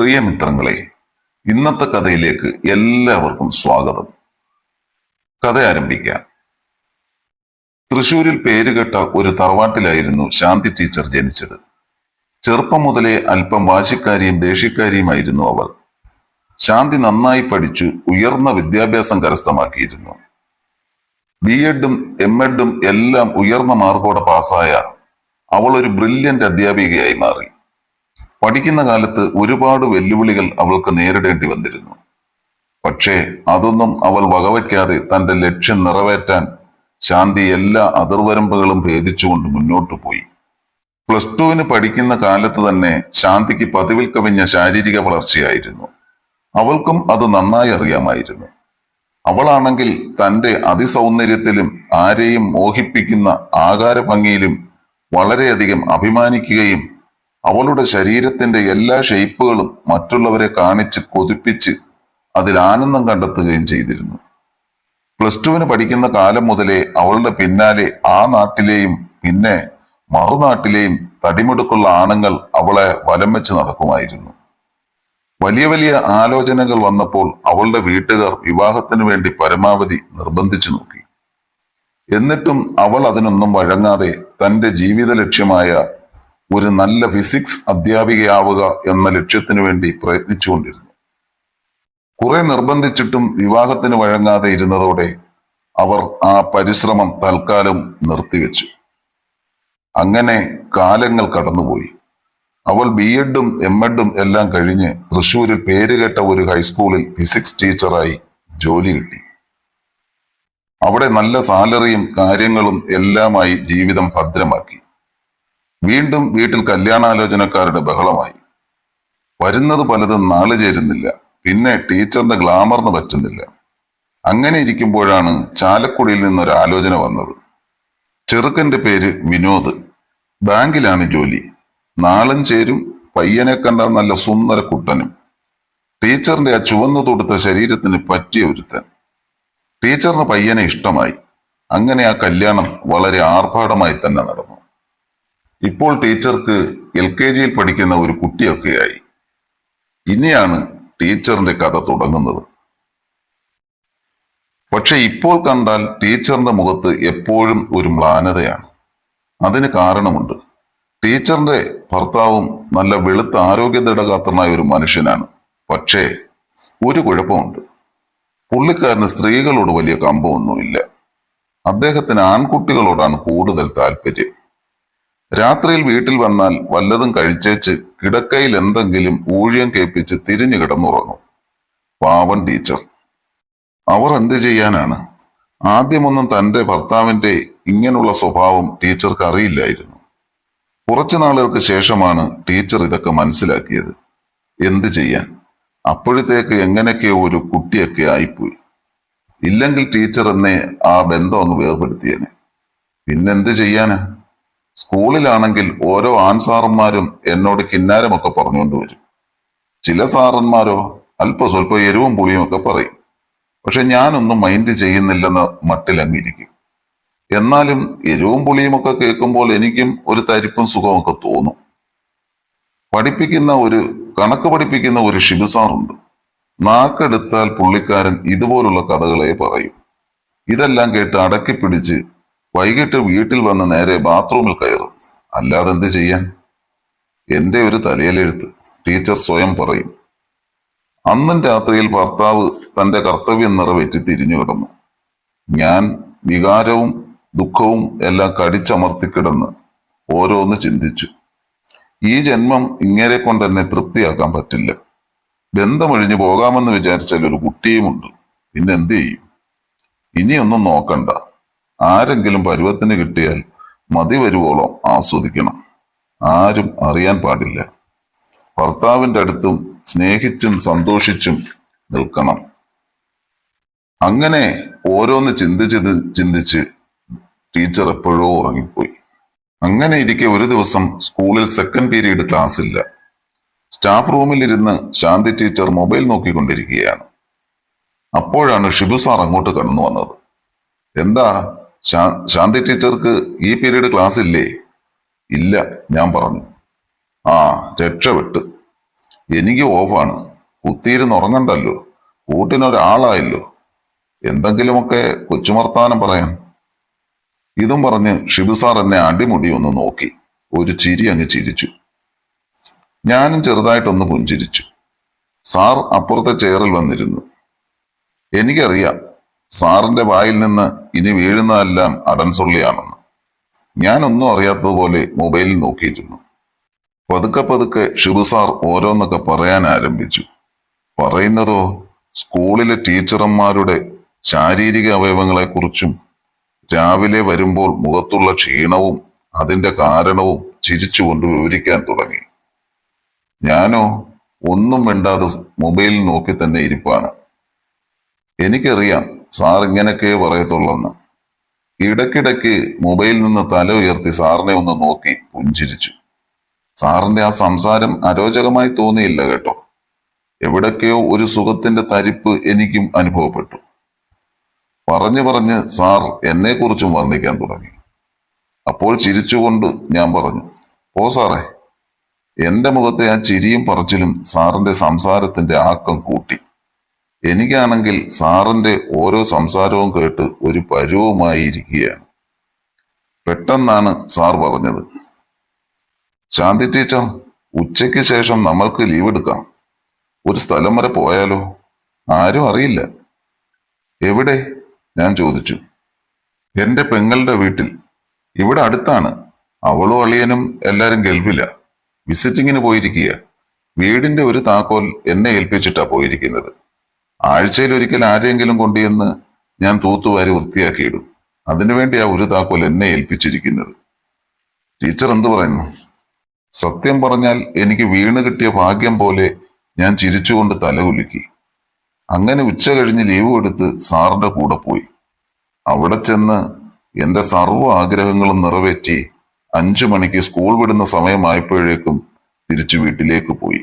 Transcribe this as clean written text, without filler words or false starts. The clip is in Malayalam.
പ്രിയ മിത്രങ്ങളെ, ഇന്നത്തെ കഥയിലേക്ക് എല്ലാവർക്കും സ്വാഗതം. കഥ ആരംഭിക്കാം. തൃശൂരിൽ പേരുകെട്ട ഒരു തറവാട്ടിലായിരുന്നു ശാന്തി ടീച്ചർ ജനിച്ചത്. ചെറുപ്പം മുതലേ അല്പം വാശിക്കാരിയും ദേഷ്യക്കാരിയുമായിരുന്നു അവൾ. ശാന്തി നന്നായി പഠിച്ചു ഉയർന്ന വിദ്യാഭ്യാസം കരസ്ഥമാക്കിയിരുന്നു. ബി.എഡും എം.എഡും എല്ലാം ഉയർന്ന മാർക്കോടെ പാസ്സായ അവൾ ഒരു ബ്രില്യന്റ് അധ്യാപികയായി മാറി. പഠിക്കുന്ന കാലത്ത് ഒരുപാട് വെല്ലുവിളികൾ അവൾക്ക് നേരിടേണ്ടി വന്നിരുന്നു. പക്ഷേ അതൊന്നും അവൾ വകവയ്ക്കാതെ തന്റെ ലക്ഷ്യം നിറവേറ്റാൻ ശാന്തി എല്ലാ അതിർവരമ്പുകളും ഭേദിച്ചുകൊണ്ട് മുന്നോട്ടു പോയി. +2 പഠിക്കുന്ന കാലത്ത് തന്നെ ശാന്തിക്ക് പതിവിൽ കവിഞ്ഞ ശാരീരിക വളർച്ചയായിരുന്നു. അവൾക്കും അത് നന്നായി അറിയാമായിരുന്നു. അവളാണെങ്കിൽ തന്റെ അതിസൗന്ദര്യത്തിലും ആരെയും മോഹിപ്പിക്കുന്ന ആകാര ഭംഗിയിലും വളരെയധികം അഭിമാനിക്കുകയും അവളുടെ ശരീരത്തിന്റെ എല്ലാ ഷേപ്പുകളും മറ്റുള്ളവരെ കാണിച്ച് കൊതിപ്പിച്ച് അതിൽ ആനന്ദം കണ്ടെത്തുകയും ചെയ്തിരുന്നു. +2 പഠിക്കുന്ന കാലം മുതലേ അവളുടെ പിന്നാലെ ആ നാട്ടിലെയും പിന്നെ മറുനാട്ടിലെയും തടിമിടുക്കുള്ള ആണുങ്ങൾ അവളെ വലം വെച്ച് നടക്കുമായിരുന്നു. വലിയ വലിയ ആലോചനകൾ വന്നപ്പോൾ അവളുടെ വീട്ടുകാർ വിവാഹത്തിന് വേണ്ടി പരമാവധി നിർബന്ധിച്ചു നോക്കി. എന്നിട്ടും അവൾ അതിനൊന്നും വഴങ്ങാതെ തന്റെ ജീവിത ലക്ഷ്യമായ ഒരു നല്ല ഫിസിക്സ് അധ്യാപികയാവുക എന്ന ലക്ഷ്യത്തിനു വേണ്ടി പ്രയത്നിച്ചുകൊണ്ടിരുന്നു. കുറെ നിർബന്ധിച്ചിട്ടും വിവാഹത്തിന് വഴങ്ങാതെ ഇരുന്നതോടെ അവർ ആ പരിശ്രമം തൽക്കാലം നിർത്തിവെച്ചു. അങ്ങനെ കാലങ്ങൾ കടന്നുപോയി. അവൾ ബി.എഡും എം.എഡും എല്ലാം കഴിഞ്ഞ് തൃശ്ശൂരിൽ പേരുകേട്ട ഒരു ഹൈസ്കൂളിൽ ഫിസിക്സ് ടീച്ചറായി ജോലി കിട്ടി. അവിടെ നല്ല സാലറിയും കാര്യങ്ങളും എല്ലാമായി ജീവിതം ഭദ്രമാക്കി. വീണ്ടും വീട്ടിൽ കല്യാണാലോചനക്കാരുടെ ബഹളമായി. വരുന്നത് പലതും നാള് ചേരുന്നില്ല. പിന്നെ ടീച്ചറിന്റെ ഗ്ലാമറിന് പറ്റുന്നില്ല. അങ്ങനെ ഇരിക്കുമ്പോഴാണ് ചാലക്കുടിയിൽ നിന്നൊരു ആലോചന വന്നത്. ചെറുക്കന്റെ പേര് വിനോദ്. ബാങ്കിലാണ് ജോലി. നാളും ചേരും. പയ്യനെ കണ്ടാൽ നല്ല സുന്ദര കുട്ടനും. ടീച്ചറിന്റെ ആ ചുവന്നു തൊടുത്ത ശരീരത്തിന് പറ്റിയ ഒരുത്തൻ. ടീച്ചറിന് പയ്യനെ ഇഷ്ടമായി. അങ്ങനെ ആ കല്യാണം വളരെ ആർഭാടമായി തന്നെ നടന്നു. ഇപ്പോൾ ടീച്ചർക്ക് LKGയിൽ പഠിക്കുന്ന ഒരു കുട്ടിയൊക്കെയായി. ഇനിയാണ് ടീച്ചറിന്റെ കഥ തുടങ്ങുന്നത്. പക്ഷെ ഇപ്പോൾ കണ്ടാൽ ടീച്ചറിന്റെ മുഖത്ത് എപ്പോഴും ഒരു മ്ലാനതയാണ്. അതിന് കാരണമുണ്ട്. ടീച്ചറിന്റെ ഭർത്താവും നല്ല വെളുത്ത ആരോഗ്യദൃഢഗാത്രനായ ഒരു മനുഷ്യനാണ്. പക്ഷേ ഒരു കുഴപ്പമുണ്ട്. പുള്ളിക്കാരന് സ്ത്രീകളോട് വലിയ കമ്പമൊന്നുമില്ല. അദ്ദേഹത്തിന് ആൺകുട്ടികളോടാണ് കൂടുതൽ താല്പര്യം. രാത്രിയിൽ വീട്ടിൽ വന്നാൽ വല്ലതും കഴിച്ചേച്ച് കിടക്കയിൽ എന്തെങ്കിലും ഊഴിയം കേൾപ്പിച്ച് തിരിഞ്ഞു കിടന്നുറങ്ങും. പാവൻ ടീച്ചർ. അവർ എന്ത് ചെയ്യാനാണ്? ആദ്യമൊന്നും തന്റെ ഭർത്താവിന്റെ ഇങ്ങനെയുള്ള സ്വഭാവം ടീച്ചർക്ക് അറിയില്ലായിരുന്നു. കുറച്ചു നാളുകൾക്ക് ശേഷമാണ് ടീച്ചർ ഇതൊക്കെ മനസ്സിലാക്കിയത്. എന്ത് ചെയ്യാൻ? അപ്പോഴത്തേക്ക് എങ്ങനെയൊക്കെയോ ഒരു കുട്ടിയൊക്കെ ആയിപ്പോയി. ഇല്ലെങ്കിൽ ടീച്ചർ എന്നെ ആ ബന്ധം അങ്ങ് വേർപെടുത്തിയേനെ. പിന്നെന്ത് ചെയ്യാനാ? സ്കൂളിലാണെങ്കിൽ ഓരോ ആൺസാറന്മാരും എന്നോട് കിന്നാരമൊക്കെ പറഞ്ഞുകൊണ്ട് വരും. ചില സാറന്മാരോ സ്വല്പം എരിവും പുളിയും ഒക്കെ പറയും. പക്ഷെ ഞാനൊന്നും മൈൻഡ് ചെയ്യുന്നില്ലെന്ന മട്ടിലങ്ങിരിക്കും. എന്നാലും എരിവും പുളിയും ഒക്കെ കേൾക്കുമ്പോൾ എനിക്കും ഒരു തരിപ്പും സുഖമൊക്കെ തോന്നും. കണക്ക് പഠിപ്പിക്കുന്ന ഒരു ഷിബു സാറുണ്ട്. നാക്കെടുത്താൽ പുള്ളിക്കാരൻ ഇതുപോലുള്ള കഥകളെ പറയും. ഇതെല്ലാം കേട്ട് അടക്കി പിടിച്ച് വൈകിട്ട് വീട്ടിൽ വന്ന് നേരെ ബാത്റൂമിൽ കയറും. അല്ലാതെന്ത് ചെയ്യാൻ? എന്റെ ഒരു തലയിലെഴുത്ത്, ടീച്ചർ സ്വയം പറയും. അന്നും രാത്രിയിൽ ഭർത്താവ് തന്റെ കർത്തവ്യം നിറവേറ്റി തിരിഞ്ഞു കിടന്നു. ഞാൻ വികാരവും ദുഃഖവും എല്ലാം കടിച്ചമർത്തിക്കിടന്ന് ഓരോന്ന് ചിന്തിച്ചു. ഈ ജന്മം ഇങ്ങനെ കൊണ്ട് തന്നെ തൃപ്തിയാക്കാൻ പറ്റില്ല. ബന്ധമൊഴിഞ്ഞു പോകാമെന്ന് വിചാരിച്ചാൽ ഒരു കുട്ടിയുമുണ്ട്. പിന്നെ എന്ത് ചെയ്യും? ഇനിയൊന്നും നോക്കണ്ട. ആരെങ്കിലും പരുവത്തിന് കിട്ടിയാൽ മതി വരുവോളം ആസ്വദിക്കണം. ആരും അറിയാൻ പാടില്ല. ഭർത്താവിന്റെ അടുത്തും സ്നേഹിച്ചും സന്തോഷിച്ചും നിൽക്കണം. അങ്ങനെ ഓരോന്ന് ചിന്തിച്ച് ടീച്ചർ എപ്പോഴോ ഉറങ്ങിപ്പോയി. അങ്ങനെ ഇരിക്കെ ഒരു ദിവസം സ്കൂളിൽ സെക്കൻഡ് പീരീഡ് ക്ലാസ് ഇല്ല. സ്റ്റാഫ് റൂമിലിരുന്ന് ശാന്തി ടീച്ചർ മൊബൈൽ നോക്കിക്കൊണ്ടിരിക്കുകയാണ്. അപ്പോഴാണ് ഷിബു സാർ അങ്ങോട്ട് കടന്നു വന്നത്. എന്താ ശാന്തി ടീച്ചർക്ക് ഈ പീരീഡ് ക്ലാസ് ഇല്ലേ? ഇല്ല, ഞാൻ പറഞ്ഞു. ആ, രക്ഷപ്പെട്ട്. എനിക്ക് ഓഫാണ്. കുത്തിയിരുന്ന് ഉറങ്ങണ്ടല്ലോ, കൂട്ടിനൊരാളായല്ലോ. എന്തെങ്കിലുമൊക്കെ കൊച്ചുവർത്താനം പറയാം. ഇതും പറഞ്ഞ് ഷിബു സാർ എന്നെ അടിമുടി ഒന്ന് നോക്കി ഒരു ചിരി അങ്ങ് ചിരിച്ചു. ഞാനും ചെറുതായിട്ടൊന്ന് പുഞ്ചിരിച്ചു. സാർ അപ്പുറത്തെ ചെയറിൽ വന്നിരുന്നു. എനിക്കറിയാം സാറിന്റെ വായിൽ നിന്ന് ഇനി വീഴുന്നതെല്ലാം അടൻസൊള്ളിയാണെന്ന്. ഞാനൊന്നും അറിയാത്തതുപോലെ മൊബൈലിൽ നോക്കിയിരുന്നു. പതുക്കെ പതുക്കെ ഷിബു സാർ ഓരോന്നൊക്കെ പറയാൻ ആരംഭിച്ചു. പറയുന്നതോ സ്കൂളിലെ ടീച്ചർമാരുടെ ശാരീരിക അവയവങ്ങളെക്കുറിച്ചും രാവിലെ വരുമ്പോൾ മുഖത്തുള്ള ക്ഷീണവും അതിന്റെ കാരണവും ചിരിച്ചുകൊണ്ട് വിവരിക്കാൻ തുടങ്ങി. ഞാനോ ഒന്നും മിണ്ടാതെ മൊബൈലിൽ നോക്കി തന്നെ ഇരിപ്പാണ്. എനിക്കറിയാം സാർ ഇങ്ങനെയൊക്കെ പറയത്തുള്ളെന്ന്. ഇടയ്ക്കിടയ്ക്ക് മൊബൈലിൽ നിന്ന് തല ഉയർത്തി സാറിനെ ഒന്ന് നോക്കി പുഞ്ചിരിച്ചു. സാറിന്റെ ആ സംസാരം അരോചകമായി തോന്നിയില്ല കേട്ടോ. എവിടൊക്കെയോ ഒരു സുഖത്തിന്റെ തരിപ്പ് എനിക്കും അനുഭവപ്പെട്ടു. പറഞ്ഞു പറഞ്ഞ് സാർ എന്നെക്കുറിച്ചും വർണ്ണിക്കാൻ തുടങ്ങി. അപ്പോൾ ചിരിച്ചുകൊണ്ട് ഞാൻ പറഞ്ഞു, ഓ സാറേ. എന്റെ മുഖത്തെ ആ ചിരിയും പറച്ചിലും സാറിന്റെ സംസാരത്തിന്റെ ആക്കം കൂട്ടി. എനിക്കാണെങ്കിൽ സാറിന്റെ ഓരോ സംസാരവും കേട്ട് ഒരു പരുവമായി ഇരിക്കുകയാണ്. പെട്ടെന്നാണ് സാർ പറഞ്ഞത്, ശാന്തി ടീച്ചർ, ഉച്ചയ്ക്ക് ശേഷം നമ്മൾക്ക് ലീവ് എടുക്കാം. ഒരു സ്ഥലം വരെ പോയാലോ? ആരും അറിയില്ല. എവിടെ? ഞാൻ ചോദിച്ചു. എന്റെ പെങ്ങളുടെ വീട്ടിൽ. ഇവിടെ അടുത്താണ്. അവളും അളിയനും എല്ലാരും ഗൾഫില. വിസിറ്റിങ്ങിന് പോയിരിക്കുക. വീടിന്റെ ഒരു താക്കോൽ എന്നെ ഏൽപ്പിച്ചിട്ടാ പോയിരിക്കുന്നത്. ആഴ്ചയിൽ ഒരിക്കൽ ആരെങ്കിലും കൊണ്ടുവന്ന് ഞാൻ തൂത്തുവാരി വൃത്തിയാക്കിയിടും. അതിനുവേണ്ടിയാ ഒരു താക്കോൽ എന്നെ ഏൽപ്പിച്ചിരിക്കുന്നത്. ടീച്ചർ എന്തു പറയുന്നു? സത്യം പറഞ്ഞാൽ എനിക്ക് വീണ് കിട്ടിയ ഭാഗ്യം പോലെ ഞാൻ ചിരിച്ചുകൊണ്ട് തലകുലുക്കി. അങ്ങനെ ഉച്ച കഴിഞ്ഞ് ലീവ് എടുത്ത് സാറിന്റെ കൂടെ പോയി. അവിടെ ചെന്ന് എന്റെ സർവ്വ ആഗ്രഹങ്ങളും നിറവേറ്റി 5 മണിക്ക് സ്കൂൾ വിടുന്ന സമയമായപ്പോഴേക്കും തിരിച്ചു വീട്ടിലേക്ക് പോയി.